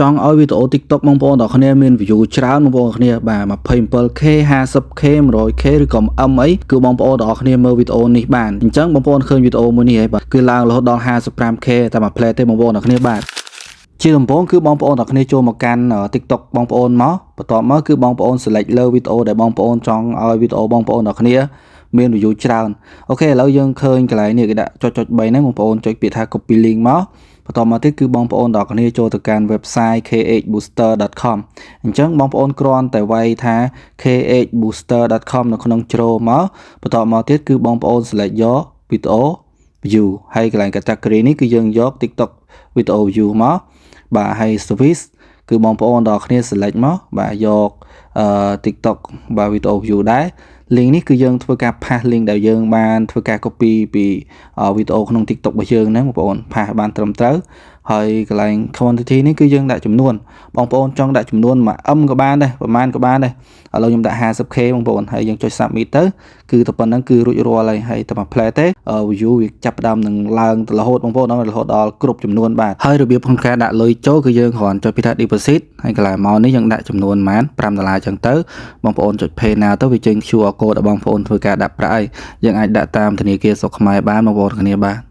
ចង់ឲ្យវីដេអូ TikTok បងប្អូនទាំងគ្នាមាន view ច្រើនបងប្អូនគ្នាបាទ 27k 50k 100k ឬក៏ M អីគឺបងប្អូនទាំងគ្នាមើលវីដេអូនេះបានអញ្ចឹងបងប្អូនឃើញវីដេអូមួយនេះហើយបាទគឺឡើងរហូតដល់ 55k តែមួយ play ទេបងប្អូនទាំងគ្នាបាទជាដំបូងគឺបងប្អូនទាំងគ្នាចូលមកកាន់ TikTok បងប្អូនមកបន្ទាប់មកគឺបងប្អូន select លើវីដេអូដែលបងប្អូនចង់ឲ្យវីដេអូបងប្អូនទាំងគ្នាមាន view ច្រើនអូខេឥឡូវយើងឃើញកន្លែងនេះគេដាក់ចុច3ហ្នឹងបងប្អូនចុចពាក្យថា copy link មកបន្តមកទៀតគឺបងប្អូនទាំងគ្នាចូលទៅកាន់ website khbooster.com អញ្ចឹងបងប្អូនគ្រាន់តែវាយថា khbooster.com នៅក្នុងជ្រោមកបន្តមកទៀតគឺបងប្អូន select យកវីដេអូ view ហើយកន្លែង category នេះគឺយើងយក TikTok video view មកបាទហើយ service គឺបងប្អូនទាំងគ្នា select មកបាទយក TikTok បាទ video view ដែរ link នេះគឺយើងធ្វើការ pass link ដែលយើងបានធ្វើការ copy ពីវីដេអូក្នុង TikTok របស់យើងហ្នឹងបងប្អូន pass បានត្រឹមត្រូវហើយកន្លែង quantity នេះគឺយើងដាក់ចំនួនបងប្អូនចង់ដាក់ចំនួនមួយ M ក៏បានដែរប្រហែលក៏បានដែរឥឡូវខ្ញុំដាក់ 50k បងប្អូនហើយយើងចុច submit ទៅគឺតែប៉ុណ្្នឹងគឺរួចរាល់ហើយតែមួយ play ទេ view វាចាប់ផ្ដើមនឹងឡើងទៅរហូតបងប្អូនរហូតដល់គ្រប់ចំនួនបាទហើយរបៀបក្នុងការដាក់លុយចូលគឺយើងគ្រាន់ចុចពីថា deposit ហើយកន្លែងមកនេះយើងដាក់ចំនួនប៉ុន្មាន$5អញ្ចឹងទៅបងប្អូនចុច pay now ទៅវាចេញ QR code ដល់បងប្អូនធ្វើការដាក់ប្រាក់ហើយយើងអាចដាក់តាមធនាគារស្រុកខ្មែរបានបងប្អូនគ្នាបាទ